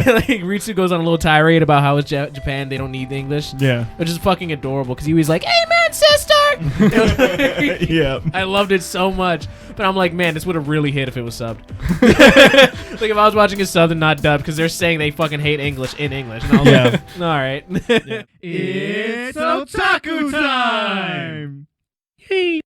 Ritsu goes on a little tirade about how it's Japan, they don't need English. Yeah. Which is fucking adorable because he was like, "Amen, sister." Yeah. I loved it so much, but I'm like, man, this would have really hit if it was subbed. Like if I was watching it subbed and not dubbed, because they're saying they fucking hate English in English. And I was like, all right. Yeah. It's Otaku time! Hey.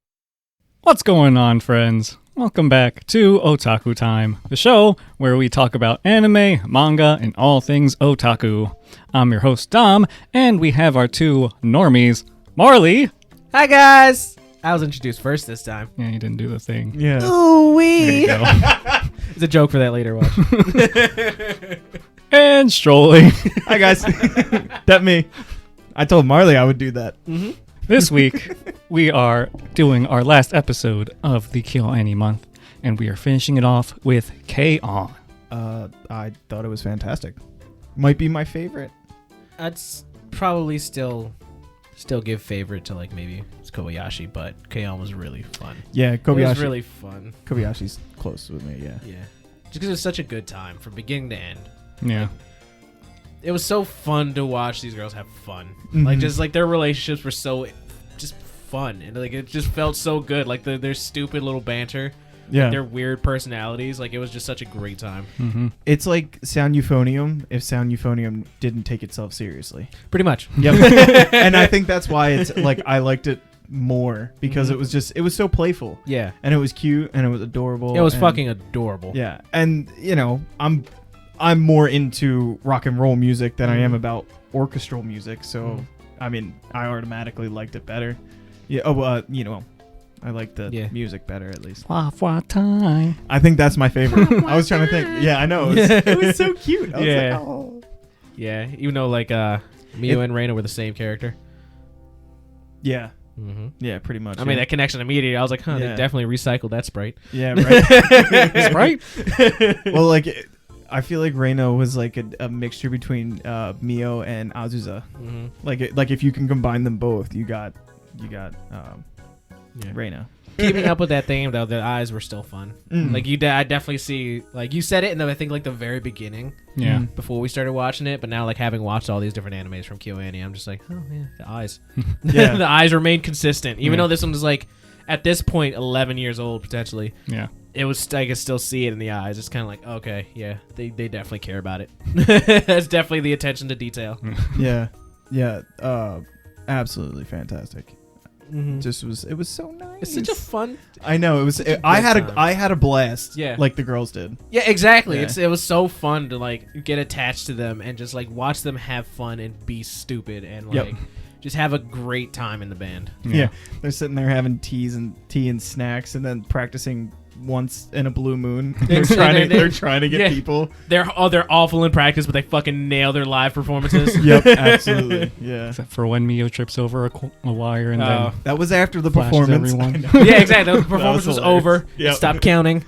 What's going on, friends? Welcome back to Otaku Time, the show where we talk about anime, manga, and all things otaku. I'm your host, Dom, and we have our two normies, Marley. Hi, guys. I was introduced first this time. Yeah, you didn't do the thing. Yeah. Ooh-wee. There you go. It's a joke for that later watch. And Strolly. Hi, guys. That me. I told Marley I would do that. Mm-hmm. This week, we are doing our last episode of the Kyoani month, and we are finishing it off with K-On! I thought it was fantastic. Might be my favorite. I'd probably still give favorite to like maybe it's Kobayashi, but K-On! Was really fun. Yeah, Kobayashi. It was really fun. Kobayashi's close with me, yeah. Yeah. Just because it was such a good time from beginning to end. Yeah. It was so fun to watch these girls have fun. Mhm. Like just like their relationships were so just fun, and like it just felt so good. Like their stupid little banter, Yeah. their weird personalities. Like it was just such a great time. Mm-hmm. It's like Sound Euphonium if Sound Euphonium didn't take itself seriously. Pretty much. Yep. And I think that's why it's like I liked it more because it was so playful. Yeah. And it was cute and it was adorable. It was and, fucking adorable. Yeah. And you know, I'm more into rock and roll music than I am about orchestral music, so I mean, I automatically liked it better. Yeah. Oh, you know, I like the music better at least. Time. I think that's my favorite. I was trying to think. Yeah, I know. It was so cute. I was like, oh. Yeah. Even though like Mio and Reina were the same character. Yeah. Mm-hmm. Yeah, pretty much. I mean, that connection immediately. I was like, huh, Yeah. they definitely recycled that Sprite. Yeah, right. Sprite? Well, like, I feel like Reino was like a mixture between Mio and Azusa. Mm-hmm. Like if you can combine them both, you got Reina. Keeping up with that theme though, the eyes were still fun. Mm. Like I definitely see, like you said it in I think like the very beginning. Yeah. Before we started watching it, but now like having watched all these different animes from Kyoani, I'm just like, oh yeah, the eyes. Yeah. The eyes remain consistent, even Yeah. though this one was like at this point 11 years old potentially. Yeah. It was, I could still see it in the eyes. It's kind of like, okay, yeah, they definitely care about it. That's definitely the attention to detail. Yeah. Yeah. Absolutely fantastic. Mm-hmm. It was so nice. It's such a fun. I know it was. I had a blast. Yeah. Like the girls did. Yeah, exactly. Yeah. It was so fun to like get attached to them and just like watch them have fun and be stupid and like just have a great time in the band. Yeah. They're sitting there having tea and snacks and then practicing once in a blue moon. They're trying to get people. They're awful in practice, but they fucking nail their live performances. Yep, absolutely. Yeah. Except for when Mio trips over a wire and then That was after the flashes performance. everyone. Yeah, exactly. The performance was over. Yep. Stop counting.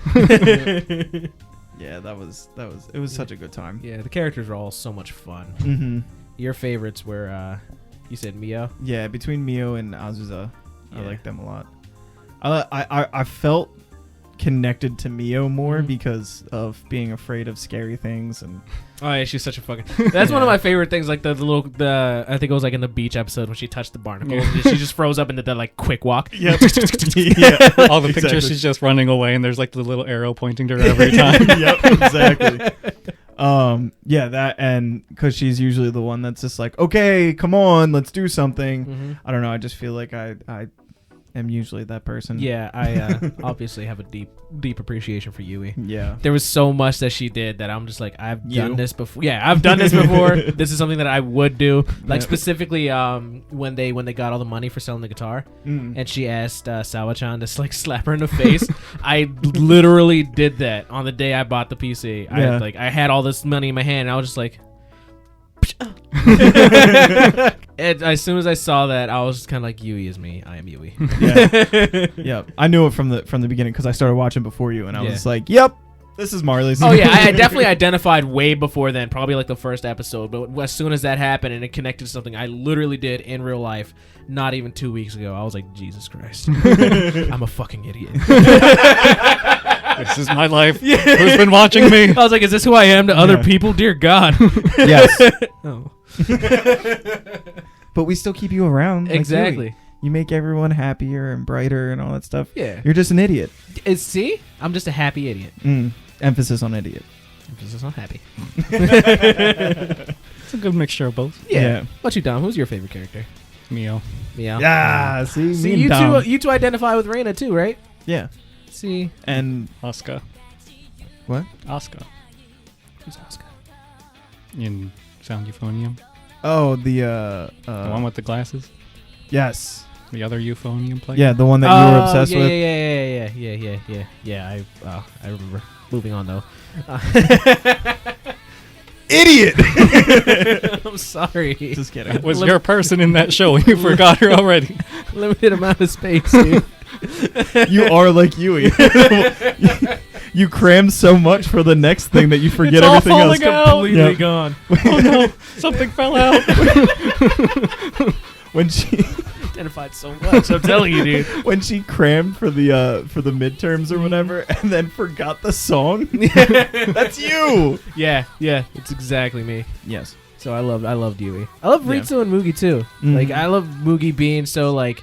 Yeah, it was such a good time. Yeah, the characters were all so much fun. Mm-hmm. Your favorites were, you said Mio? Yeah, between Mio and Azusa, I Yeah. like them a lot. I felt connected to Mio more because of being afraid of scary things and Oh yeah, she's such a fucking. That's one of my favorite things. Like the I think it was like in the beach episode when she touched the barnacles. And she just froze up into the like quick walk. Yep. all the pictures she's just running away and there's like the little arrow pointing to her every time. Yep, exactly. Yeah, that, and because she's usually the one that's just like, okay, come on, let's do something. Mm-hmm. I don't know. I just feel like I am usually that person. Yeah, I obviously have a deep appreciation for Yui. Yeah. There was so much that she did that I'm just like, I've done You? this before. Yeah, I've done this before. This is something that I would do. Like Yeah. specifically, when they got all the money for selling the guitar, Mm. and she asked Sawa-chan to like slap her in the face. I literally did that on the day I bought the PC. Yeah. I had all this money in my hand, and I was just like. And as soon as I saw that, I was kind of like, Yui is me. I am Yui. Yeah. Yeah. I knew it from the beginning because I started watching before you, and I was like, yep, this is Marley's. Oh yeah, I definitely identified way before then, probably like the first episode. But as soon as that happened and it connected to something I literally did in real life, not even 2 weeks ago, I was like, Jesus Christ, I'm a fucking idiot. This is my life. Who's been watching me? I was like, is this who I am to other people? Dear God. Yes. Oh. But we still keep you around. like Exactly. you make everyone happier and brighter and all that stuff. Yeah. You're just an idiot. See? I'm just a happy idiot. Emphasis on idiot. Emphasis on happy. It's a good mixture of both. Yeah. What about you, Dom? Who's your favorite character? Mio. Meow. Yeah. See, See, me and Dom. you two identify with Reina too, right? Yeah. See. And Asuka. what? Asuka. Who's Asuka? In Sound Euphonium. Oh, the The one with the glasses. yes. The other euphonium player. Yeah, the one that you were obsessed with. Yeah. I remember. Moving on though. Idiot. I'm sorry. Just kidding. It was your person in that show. You forgot her already. Limited amount of space, dude. You are like Yui. You cram so much for the next thing that you forget It's all everything else. falling out. Completely Yep. gone. Oh no! Something fell out. When she Identified so much. I'm telling you, dude. when she crammed for the midterms or whatever, and then forgot the song. That's you. Yeah, it's exactly me. Yes. So I loved Yui. I love Yeah. Ritsu and Mugi too. Mhm. Like I love Mugi being so like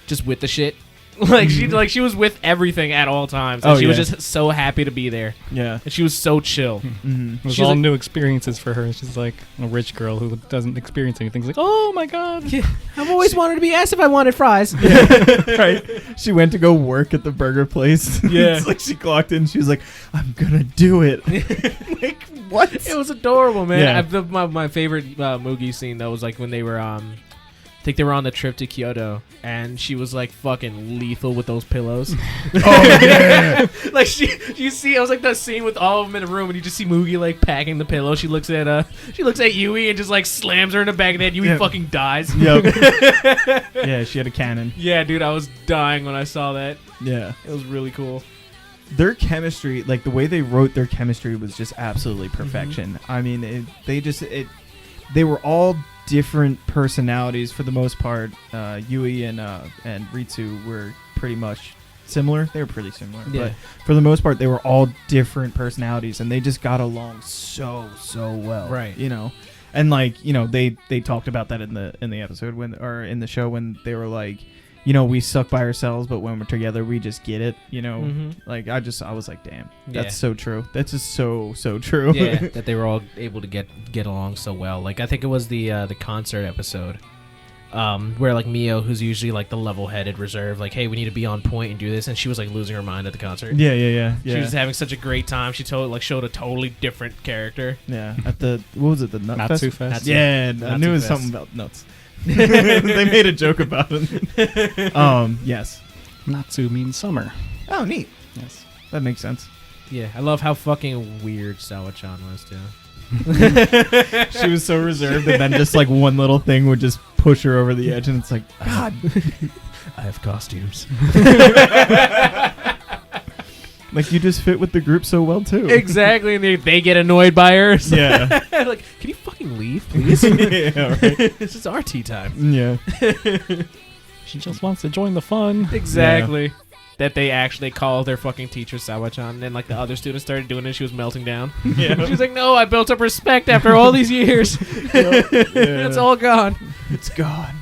just with the shit. Like she was with everything at all times. And Oh, she was yeah. just so happy to be there. Yeah. And she was so chill. Mm-hmm. It was She's all like- new experiences for her. She's like a rich girl who doesn't experience anything. She's like, oh my god. I've always wanted to be asked if I wanted fries. Right. She went to go work at the burger place. Yeah. It's like she clocked in. She was like, "I'm gonna do it." Like what? It was adorable, man. Yeah. My favorite Mugi scene though was like when they were I think they were on the trip to Kyoto, and she was like fucking lethal with those pillows. Oh yeah. Like you see, it was like that scene with all of them in a room, and you just see Mugi like packing the pillow. She looks at Yui and just like slams her in the back of the head. Yui Yeah. fucking dies. Yep. Yeah, she had a cannon. Yeah, dude, I was dying when I saw that. Yeah. It was really cool. Their chemistry, like the way they wrote their chemistry, was just absolutely perfection. I mean, they were all different personalities for the most part. Yui and Ritsu were pretty much similar. They were pretty similar, Yeah. but for the most part, they were all different personalities, and they just got along so well. Right. You know, and like they talked about that in the episode in the show when they were like, we suck by ourselves, but when we're together, we just get it. Like I was like, damn, that's Yeah. so true. That's just so true. Yeah, that they were all able to get along so well. Like I think it was the concert episode, where like Mio, who's usually like the level-headed reserve, like, hey, we need to be on point and do this, and she was like losing her mind at the concert. Yeah. She was having such a great time. She showed a totally different character. Yeah, at the what was it? The Nut Natsu Fest? Fest. Yeah, I Natsu knew it was Fest. something about nuts. They made a joke about it. Yes. Natsu means summer. Oh, neat. Yes. That makes sense. Yeah, I love how fucking weird Sawa-chan was too. She was so reserved, and then just like one little thing would just push her over the edge, and it's like, God. I have costumes. Like you just fit with the group so well too. Exactly, and they get annoyed by her. So Yeah. like, can you fucking leave, please? Yeah. Right. This is our tea time. Yeah. She just wants to join the fun. Exactly. That they actually call their fucking teacher Sawa-chan, and like the other students started doing it, she was melting down. Yeah. She was like, "No, I built up respect after all these years. It's all gone." It's gone.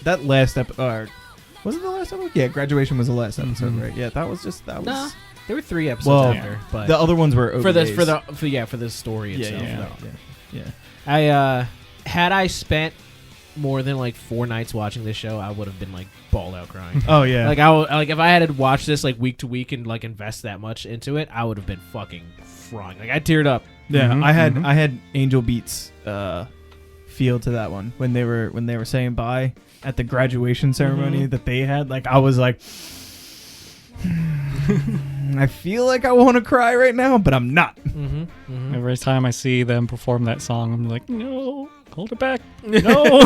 That last episode. Was it the last episode? Yeah, graduation was the last episode, Mhm. right? Yeah, that was. Nah, there were 3 episodes Well, after, but The other ones were for OVAs. the story itself. Yeah. I had I spent more than like 4 nights watching this show, I would have been like bawled out crying. Oh yeah. Like if I had to watch this like week to week and like invest that much into it, I would have been fucking frying. Like I teared up. Yeah, Mhm, I had Angel Beats feel to that one when they were saying bye at the graduation ceremony Mhm. that they had. Like I was like, I feel like I want to cry right now, but I'm not. Mm-hmm. Mm-hmm. Every time I see them perform that song, I'm like, no, hold it back. No.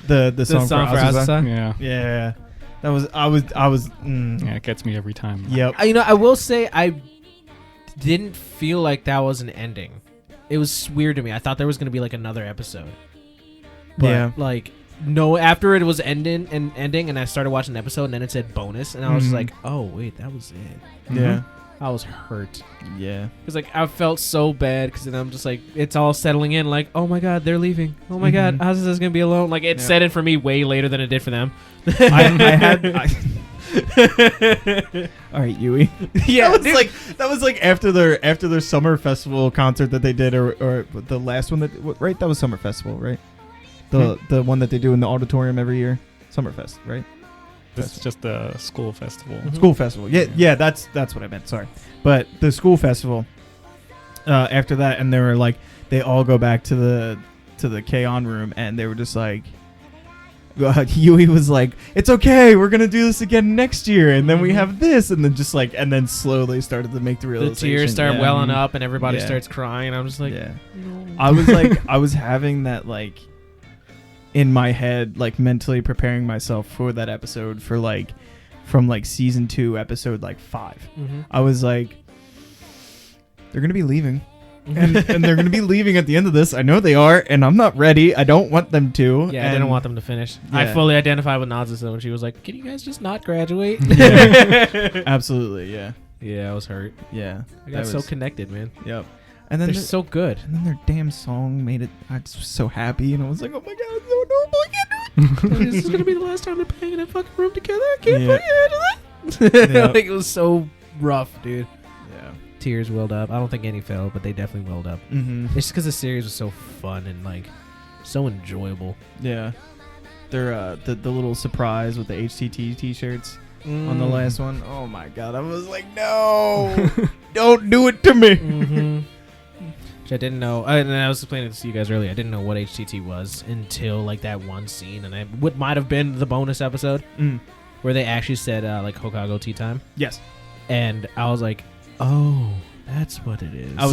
The song for Azusa. Azusa. Yeah. Yeah, that was I was. Yeah, it gets me every time. Yep. I will say I didn't feel like that was an ending. It was weird to me. I thought there was going to be like another episode. But Yeah. like no, after it was ending, and I started watching the episode, and then it said bonus, and I was just like, oh wait, that was it. Yeah. I was hurt. Yeah. Because like I felt so bad because then I'm just like it's all settling in like oh my god they're leaving, oh my god how's this gonna be alone, like it set in for me way later than it did for them. All right, Yui. Yeah, that was like after their summer festival concert that they did, or the last one right, that was Summer Festival, right? The one that they do in the auditorium every year, Summerfest, right? This is just a school festival. School festival. Yeah, that's what I meant. Sorry, but the school festival. After that, and they were like, they all go back to the Kyoani room, and they were just like, Yui was like, "It's okay, we're gonna do this again next year, and then we have this," and then just like, and then slowly started to make the realization. The tears start welling up, and everybody starts crying. I'm just like, no. I I was having that like in my head, like mentally preparing myself for that episode for like from like season 2 episode like 5. I was like, they're gonna be leaving. and they're gonna be leaving at the end of this. I know they are, and I'm not ready. I don't want them to. Yeah, I didn't want them to finish. Yeah. I fully identify with Nazis though, when she was like, "Can you guys just not graduate?" Absolutely, yeah. Yeah, I was hurt. Yeah, I got so connected, man. Yep. And then they're so good. And then their damn song made it. I was so happy, and I was like, "Oh my god, it's so adorable! I can't do it." This is gonna be the last time they're playing in that fucking room together. I can't fucking handle that. Like it was so rough, dude. Yeah. Tears welled up. I don't think any fell, but they definitely welled up. It's just because the series was so fun and like so enjoyable. Yeah. They're the little surprise with the HTT t-shirts on the last one. Oh my god, I was like, no, don't do it to me. Which I didn't know. And I was explaining this to you guys earlier. I didn't know what HTT was until like that one scene, and what might have been the bonus episode where they actually said like Hokago tea time. Yes. And I was like, oh, that's what it is. I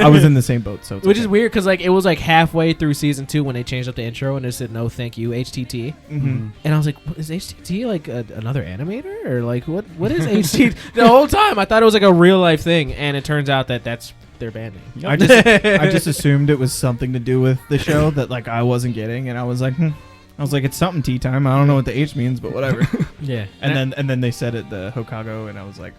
was in the same boat, so it's which is weird because like it was like halfway through season 2 when they changed up the intro and it said no thank you HTT, and I was like, what, is HTT like another animator or like what is HTT? The whole time I thought it was like a real life thing, and it turns out that that's their band name. I just assumed it was something to do with the show that like I wasn't getting, and I was like, it's something tea time. I don't know what the H means, but whatever. Yeah. And then they said it the Hokago, and I was like,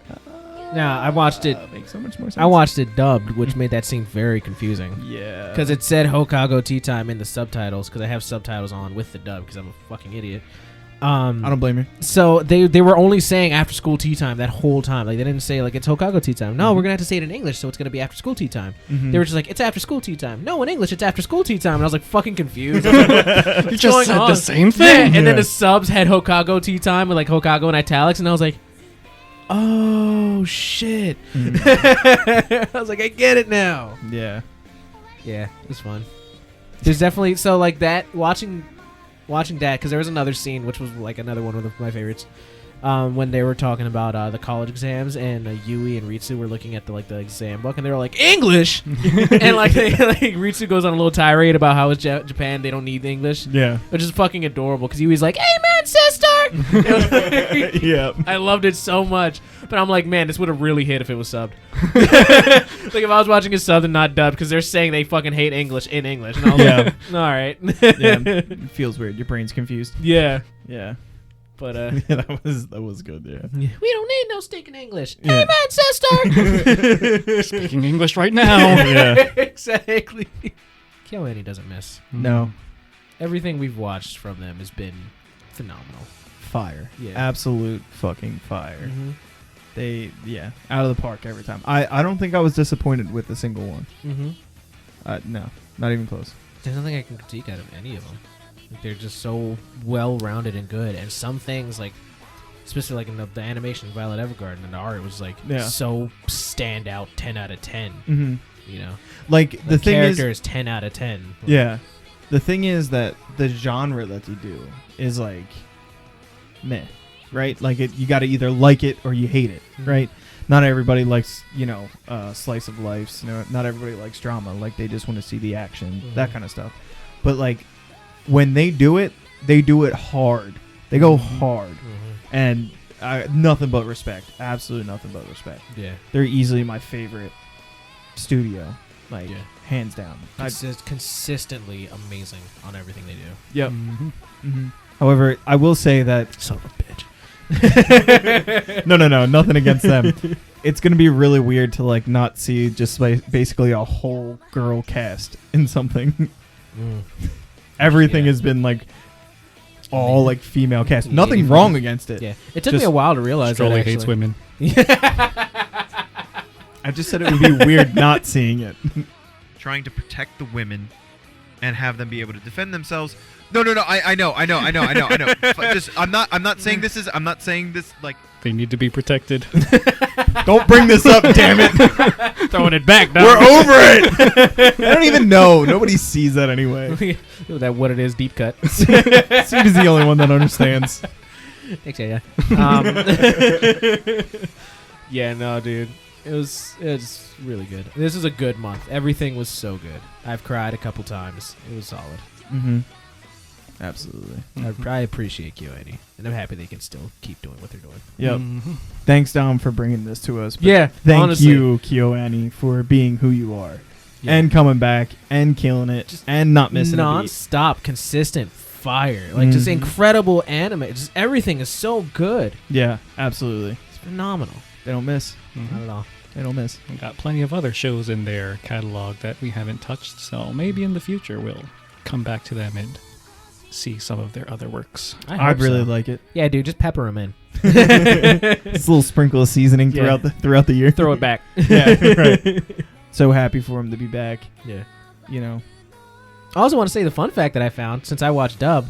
yeah, I watched it. Makes so much more sense. I watched it dubbed, which made that scene very confusing. Yeah. Because it said Hokago tea time in the subtitles, because I have subtitles on with the dub because I'm a fucking idiot. I don't blame you. So they were only saying after school tea time that whole time. Like they didn't say like it's Hokago tea time. No, we're gonna have to say it in English, so it's gonna be after school tea time. They were just like it's after school tea time. No, in English it's after school tea time. And I was like fucking confused. You just said the same thing. Yeah, and then the subs had Hokago tea time with like Hokago in italics, and I was like, oh shit. I was like, I get it now. Yeah. Yeah, it was fun. There's definitely so like that watching that, because there was another scene which was like another one of my favorites, when they were talking about the college exams, and Yui and Ritsu were looking at the exam book, and they were like English, and like Ritsu goes on a little tirade about how it's Japan, they don't need English, which is fucking adorable because Yui's like, amen sister. Yeah, I loved it so much, but I'm like, man, this would have really hit if it was subbed. Like if I was watching it subbed and not dubbed, because they're saying they fucking hate English in English, and I was like, all right. It feels weird. Your brain's confused. Yeah. But yeah, that was good. Yeah. We don't need no stinking English. Yeah. Amen, sister. Speaking English right now. Yeah. Exactly. Kyoani doesn't miss. No. Everything we've watched from them has been phenomenal. Fire. Yeah. Absolute fucking fire. They out of the park every time. I don't think I was disappointed with a single one. No, not even close. There's nothing I can critique out of any of them. Like, they're just so well-rounded and good, and some things like, especially like in the animation, Violet Evergarden, and the art was like so stand out, 10 out of 10. You know, like the thing character is 10 out of 10. Yeah, the thing is that the genre that they do is like meh, right? Like you got to either like it or you hate it, right? Not everybody likes, slice of life. Not everybody likes drama. Like they just want to see the action, that kind of stuff. But like when they do it hard. They go hard, and nothing but respect. Absolutely nothing but respect. Yeah, they're easily my favorite studio like Yeah. hands down. Consistently amazing on everything they do. Yep. However, I will say that Son of a bitch. no, nothing against them. It's gonna be really weird to like not see just like basically a whole girl cast in something. Everything has been like all like female cast. Nothing wrong against it. Yeah, it took me a while to realize that. Strolly Actually. hates women. I just said it would be weird not seeing it. Trying to protect the women and have them be able to defend themselves. No. I know. Just, I'm not saying this is. I'm not saying this like. They need to be protected. Don't bring this up, damn it. Throwing it back. We're over it. I don't even know. Nobody sees that anyway. That what it is, deep cut. Steve's the only one that understands. Thanks, yeah. Yeah, no, dude. It was really good. This is a good month. Everything was so good. I've cried a couple times. It was solid. Mm-hmm. Absolutely. I appreciate Kyoani, and I'm happy they can still keep doing what they're doing. Yep. Thanks, Dom, for bringing this to us. But Yeah, thank honestly. you, Kyoani, for being who you are. Yeah. And coming back and killing it and not missing a beat. Non-stop, consistent fire. Like, just incredible anime. Just everything is so good. Yeah, absolutely. It's phenomenal. They don't miss. Not at all. They don't miss. We got plenty of other shows in their catalog that we haven't touched, so maybe in the future we'll come back to them and see some of their other works. I'd really like it. Yeah, dude, just pepper them in. It's a little sprinkle of seasoning throughout the year. Throw it back. Yeah, right. So happy for him to be back. Yeah. You know. I also want to say the fun fact that I found since I watched dub,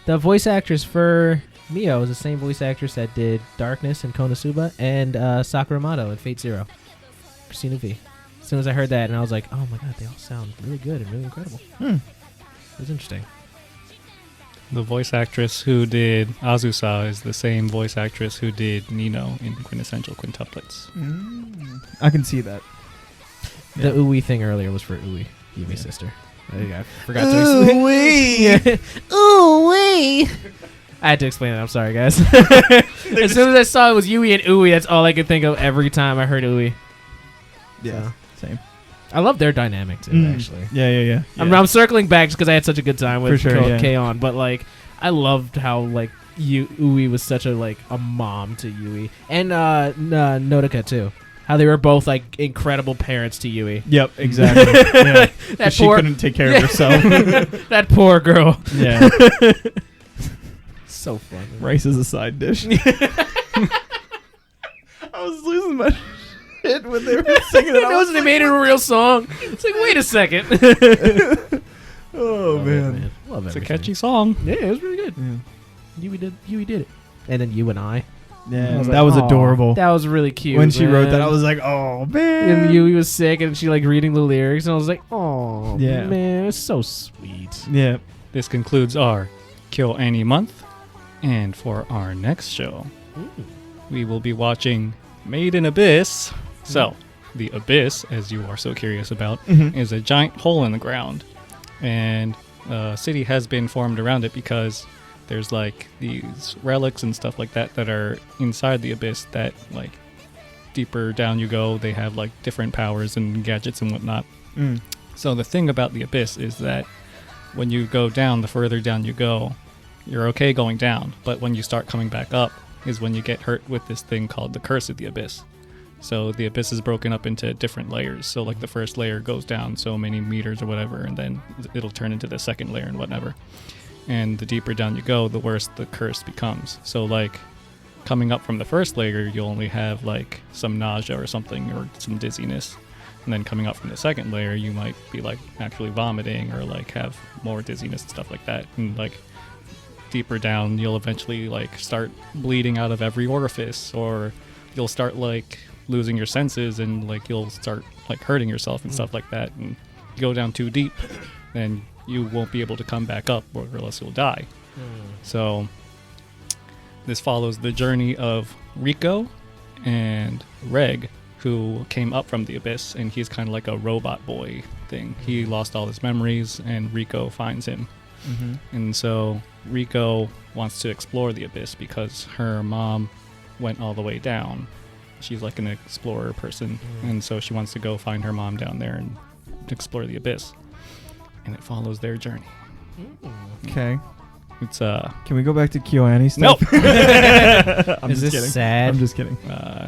the voice actress for Mio is the same voice actress that did Darkness and Konosuba and Sakuramato in Fate Zero. Christina V. As soon as I heard that, and I was like, oh my god, they all sound really good and really incredible. It was interesting. The voice actress who did Azusa is the same voice actress who did Nino in Quintessential Quintuplets. I can see that. The Uwe thing earlier was for Uwe, Yumi's sister. I forgot to Uwe! Uwe! I had to explain it. I'm sorry, guys. As soon as I saw it was Yui and Uwe, that's all I could think of every time I heard Uwe. Yeah, So. same. I love their dynamic too, actually. Yeah. I'm circling back just because I had such a good time with For sure, yeah. K-On, but like I loved how like Uwe was such a mom to Yui and Nodoka too. How they were both like incredible parents to Yui. Yep, exactly. Yeah. That she poor, couldn't take care of herself. that poor girl. Yeah. So funny. Rice is a side dish. I was losing my shit when they were singing it. It wasn't. They made it a real song. It's like, wait a second. Oh, man. Love It's a everything. catchy song. Yeah, it was really good. Yeah. Yui did it. And then You and I. Yeah, I was that like, was "Aw." adorable. That was really cute. When she wrote that, man. I was like, oh, man. And Yui was sick, and she like reading the lyrics, and I was like, oh, Yeah. man, it's so sweet. Yeah. This concludes our Kyoani month. And for our next show, we will be watching Made in Abyss. So, the Abyss, as you are so curious about, is a giant hole in the ground. And a city has been formed around it because there's like these relics and stuff like that that are inside the Abyss that like deeper down you go, they have like different powers and gadgets and whatnot. So the thing about the Abyss is that when you go down, the further down you go, you're okay going down, but when you start coming back up is when you get hurt with this thing called the Curse of the Abyss. So the Abyss is broken up into different layers. So like the first layer goes down so many meters or whatever, and then it'll turn into the second layer and whatever. And the deeper down you go, the worse the curse becomes. So like coming up from the first layer, you'll only have like some nausea or something or some dizziness. And then coming up from the second layer, you might be like actually vomiting or like have more dizziness and stuff like that. And like deeper down, you'll eventually like start bleeding out of every orifice, or you'll start like losing your senses and like you'll start like hurting yourself and stuff like that. And you go down too deep, then you won't be able to come back up, or else you'll die. So this follows the journey of Rico and Reg, who came up from the Abyss, and he's kind of like a robot boy thing. He lost all his memories, and Rico finds him. And so Rico wants to explore the Abyss because her mom went all the way down. She's like an explorer person, and so she wants to go find her mom down there and explore the abyss, and it follows their journey. Okay. It's Can we go back to Kyoani nope. stuff? I'm Is just this kidding. sad? I'm just kidding.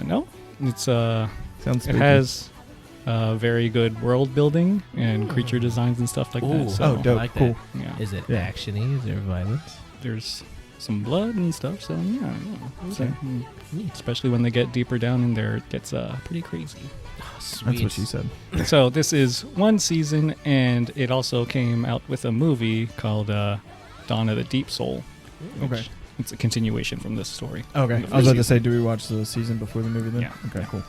No. It's Sounds it spooky. has very good world building and creature designs and stuff like Ooh. that. So, Oh, dope. I like Cool. that. Yeah. Is it Yeah. action-y? Is there violence? There's some blood and stuff. So yeah. So, Okay. Neat. especially when they get deeper down in there, it gets pretty crazy. Oh, sweet. That's what she said. So this is one season, and it also came out with a movie called Dawn of the Deep Soul. Okay. which It's a continuation from this story. Okay. The I was about to first say, do we watch the season before the movie then? Yeah. Okay, cool.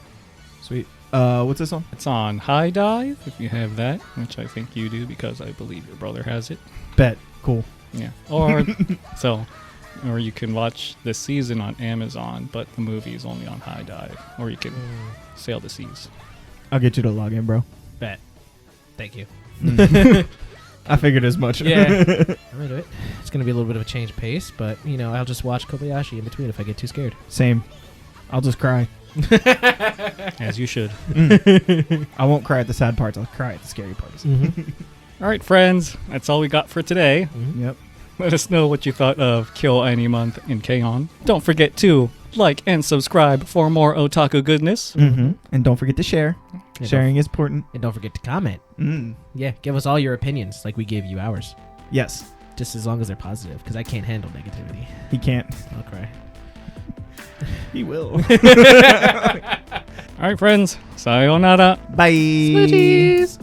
Sweet. What's this on? It's on High Dive, if you have that, which I think you do because I believe your brother has it. Bet. Cool. Yeah. Or or you can watch this season on Amazon, but the movie is only on High Dive. Or you can sail the seas. I'll get you to log in, bro. Bet. Thank you. I figured as much. Yeah. I'm gonna do it. It's gonna be a little bit of a change pace, but I'll just watch Kobayashi in between if I get too scared. Same. I'll just cry. As you should. I won't cry at the sad parts. I'll cry at the scary parts. All right, friends. That's all we got for today. Yep. Let us know what you thought of Kyoani month in K-On! Don't forget to like and subscribe for more otaku goodness. Mm-hmm. And don't forget to share. And Sharing is important. And don't forget to comment. Mm. Yeah, give us all your opinions like we gave you ours. Yes. Just as long as they're positive, because I can't handle negativity. He can't. I'll cry. He will. All right, friends. Sayonara. Bye. Smoochies!